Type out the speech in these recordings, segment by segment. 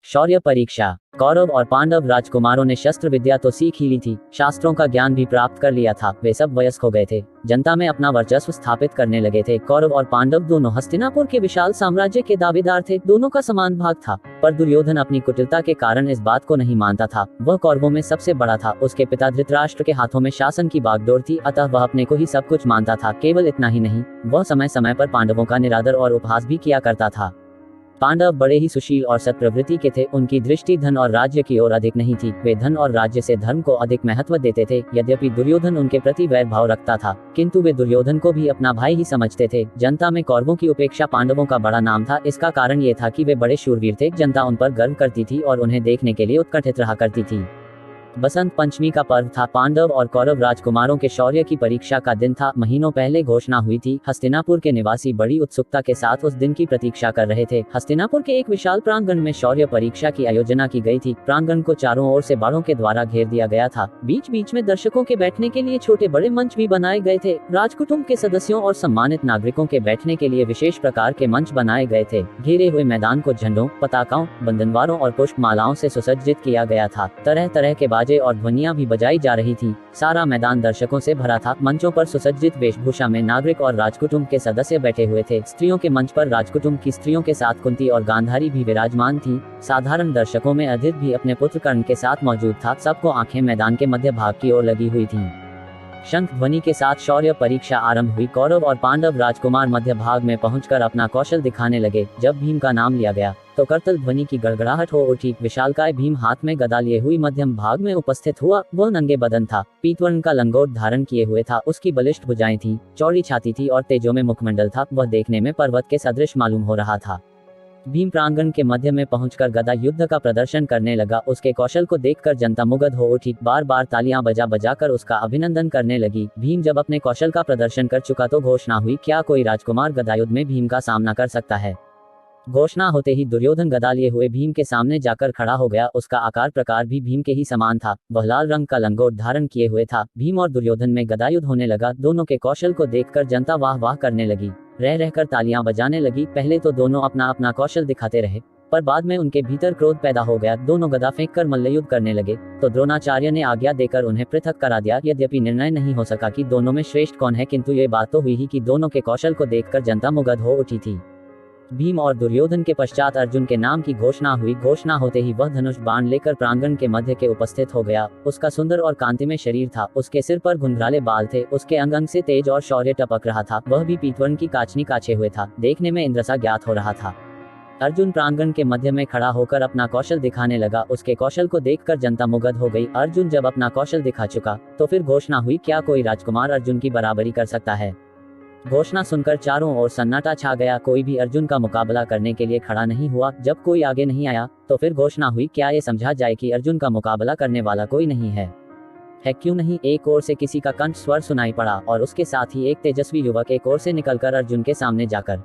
शौर्य परीक्षा। कौरव और पांडव राजकुमारों ने शस्त्र विद्या तो सीख ही ली थी, शास्त्रों का ज्ञान भी प्राप्त कर लिया था। वे सब वयस्क हो गए थे, जनता में अपना वर्चस्व स्थापित करने लगे थे। कौरव और पांडव दोनों हस्तिनापुर के विशाल साम्राज्य के दावेदार थे, दोनों का समान भाग था। पर दुर्योधन अपनी कुटिलता के कारण इस बात को नहीं मानता था। वह कौरवों में सबसे बड़ा था, उसके पिता धृतराष्ट्र के हाथों में शासन की बागडोर थी, अतः वह अपने को ही सब कुछ मानता था। केवल इतना ही नहीं, वह समय समय पर पांडवों का निरादर और उपहास भी किया करता था। पांडव बड़े ही सुशील और सत्प्रवृत्ति के थे, उनकी दृष्टि धन और राज्य की ओर अधिक नहीं थी, वे धन और राज्य से धर्म को अधिक महत्व देते थे। यद्यपि दुर्योधन उनके प्रति वैर भाव रखता था, किंतु वे दुर्योधन को भी अपना भाई ही समझते थे। जनता में कौरवों की उपेक्षा पांडवों का बड़ा नाम था। इसका कारण ये था कि वे बड़े शूरवीर थे, जनता उन पर गर्व करती थी और उन्हें देखने के लिए उत्कंठित रहा करती थी। बसंत पंचमी का पर्व था। पांडव और कौरव राजकुमारों के शौर्य की परीक्षा का दिन था। महीनों पहले घोषणा हुई थी। हस्तिनापुर के निवासी बड़ी उत्सुकता के साथ उस दिन की प्रतीक्षा कर रहे थे। हस्तिनापुर के एक विशाल प्रांगण में शौर्य परीक्षा की आयोजना की गई थी। प्रांगण को चारों ओर से बाड़ों के द्वारा घेर दिया गया था। बीच बीच में दर्शकों के बैठने के लिए छोटे बड़े मंच भी बनाए गए थे। राजकुटुंब के सदस्यों और सम्मानित नागरिकों के बैठने के लिए विशेष प्रकार के मंच बनाए गए थे। घेरे हुए मैदान को झंडों, पताकाओं, बंधनवारों और पुष्पमालाओं से सुसज्जित किया गया था। तरह तरह के बाजे और ध्वनियां भी बजाई जा रही थी। सारा मैदान दर्शकों से भरा था। मंचों पर सुसज्जित वेशभूषा में नागरिक और राजकुटुंब के सदस्य बैठे हुए थे। स्त्रियों के मंच पर राजकुटुंब की स्त्रियों के साथ कुंती और गांधारी भी विराजमान थी। साधारण दर्शकों में अधिक भी अपने पुत्र कर्ण के साथ मौजूद था। सबको आंखें मैदान के मध्य भाग की ओर लगी हुई थी। शंख ध्वनि के साथ शौर्य परीक्षा आरंभ हुई। कौरव और पांडव राजकुमार मध्य भाग में पहुंचकर अपना कौशल दिखाने लगे। जब भीम का नाम लिया गया तो करतल ध्वनि की गड़गड़ाहट हो उठी। विशालकाय भीम हाथ में गदा लिए हुई मध्यम भाग में उपस्थित हुआ। वह नंगे बदन था, पीतवर्ण का लंगोट धारण किए हुए था। उसकी बलिष्ठ भुजाएं थी, चौड़ी छाती थी और तेजो में मुखमंडल था। वह देखने में पर्वत के सदृश मालूम हो रहा था। भीम प्रांगण के मध्य में पहुंचकर गदा युद्ध का प्रदर्शन करने लगा। उसके कौशल को देखकर जनता मुग्ध हो उठी, बार बार तालियां बजा बजाकर उसका अभिनंदन करने लगी। भीम जब अपने कौशल का प्रदर्शन कर चुका तो घोषणा हुई, क्या कोई राजकुमार गदायुद्ध में भीम का सामना कर सकता है। घोषणा होते ही दुर्योधन गदा लिए हुए भीम के सामने जाकर खड़ा हो गया। उसका आकार प्रकार भी भीम के ही समान था। वह लाल रंग का लंगोट धारण किए हुए था। भीम और दुर्योधन में गदायुद्ध होने लगा। दोनों के कौशल को देखकर जनता वाह वाह करने लगी, रह रहकर तालियां बजाने लगी। पहले तो दोनों अपना अपना कौशल दिखाते रहे, पर बाद में उनके भीतर क्रोध पैदा हो गया। दोनों गदा फेंककर मल्लयुद्ध करने लगे तो द्रोणाचार्य ने आज्ञा देकर उन्हें पृथक करा दिया। यद्यपि निर्णय नहीं हो सका कि दोनों में श्रेष्ठ कौन है, किंतु ये बात तो हुई ही कि दोनों के कौशल को देखकर जनता मुग्ध हो उठी थी। भीम और दुर्योधन के पश्चात अर्जुन के नाम की घोषणा हुई। घोषणा होते ही वह धनुष बाण लेकर प्रांगण के मध्य के उपस्थित हो गया। उसका सुंदर और कांतिमय शरीर था, उसके सिर पर घुंघराले बाल थे, उसके अंग अंग से तेज और शौर्य टपक रहा था। वह भी पीतवर्ण की काचनी काछे हुए था, देखने में इंद्रसा ज्ञात हो रहा था। अर्जुन प्रांगण के मध्य में खड़ा होकर अपना कौशल दिखाने लगा। उसके कौशल को देखकर जनता मुग्ध हो गई। अर्जुन जब अपना कौशल दिखा चुका तो फिर घोषणा हुई, क्या कोई राजकुमार अर्जुन की बराबरी कर सकता है। घोषणा सुनकर चारों ओर सन्नाटा छा गया। कोई भी अर्जुन का मुकाबला करने के लिए खड़ा नहीं हुआ। जब कोई आगे नहीं आया तो फिर घोषणा हुई, क्या ये समझा जाए कि अर्जुन का मुकाबला करने वाला कोई नहीं है क्यों नहीं। एक ओर से किसी का कंठ स्वर सुनाई पड़ा और उसके साथ ही एक तेजस्वी युवक एक ओर से निकलकर अर्जुन के सामने जाकर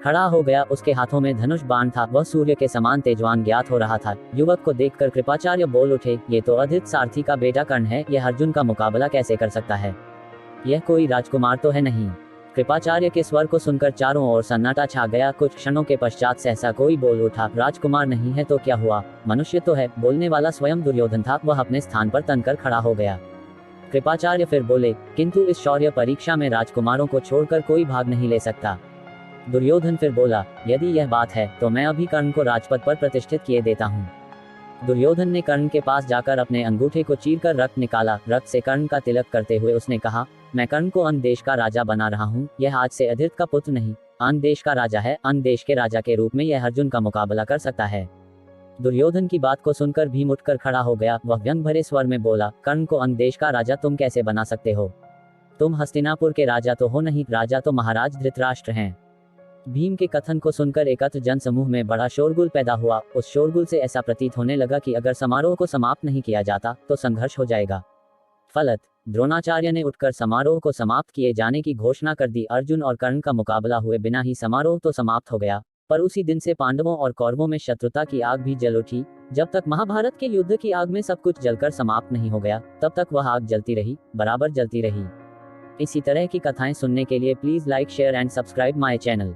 खड़ा हो गया। उसके हाथों में धनुष बाण था, वह सूर्य के समान तेजवान ज्ञात हो रहा था। युवक को देखकर कृपाचार्य बोल उठे, ये तो अधृत सारथी का बेटा कर्ण है, यह अर्जुन का मुकाबला कैसे कर सकता है, यह कोई राजकुमार तो है नहीं। कृपाचार्य के स्वर को सुनकर चारों ओर सन्नाटा छा गया। कुछ क्षणों के पश्चात सहसा कोई बोल उठा, राजकुमार नहीं है तो क्या हुआ, मनुष्य तो है। बोलने वाला स्वयं दुर्योधन था। वह अपने स्थान पर तनकर खड़ा हो गया। कृपाचार्य फिर बोले, किंतु इस शौर्य परीक्षा में राजकुमारों को छोड़कर कोई भाग नहीं ले सकता। दुर्योधन फिर बोला, यदि यह बात है तो मैं अभी कर्ण को राजपद पर प्रतिष्ठित किए देता हूँ। दुर्योधन ने कर्ण के पास जाकर अपने अंगूठे को चीरकर रक्त निकाला। रक्त से कर्ण का तिलक करते हुए उसने कहा, मैं कर्ण को अन्य देश का राजा बना रहा हूँ। यह आज से अधृत का पुत्र नहीं, अन्य देश का राजा है। अन्य देश के राजा के रूप में यह अर्जुन का मुकाबला कर सकता है। दुर्योधन की बात को सुनकर भीम उठकर खड़ा हो गया। वह व्यंग भरे स्वर में बोला, कर्ण को अन्य देश का राजा तुम कैसे बना सकते हो। तुम हस्तिनापुर के राजा तो हो नहीं, राजा तो महाराज धृतराष्ट्र हैं। भीम के कथन को सुनकर एकत्र जन समूह में बड़ा शोरगुल पैदा हुआ। उस शोरगुल से ऐसा प्रतीत होने लगा कि अगर समारोह को समाप्त नहीं किया जाता तो संघर्ष हो जाएगा। फलत द्रोणाचार्य ने उठकर समारोह को समाप्त किए जाने की घोषणा कर दी। अर्जुन और कर्ण का मुकाबला हुए बिना ही समारोह तो समाप्त हो गया, पर उसी दिन से पांडवों और कौरवों में शत्रुता की आग भी जल उठी। जब तक महाभारत के युद्ध की आग में सब कुछ जलकर समाप्त नहीं हो गया, तब तक वह आग जलती रही, बराबर जलती रही। इसी तरह की कथाएं सुनने के लिए please like, share and subscribe my channel.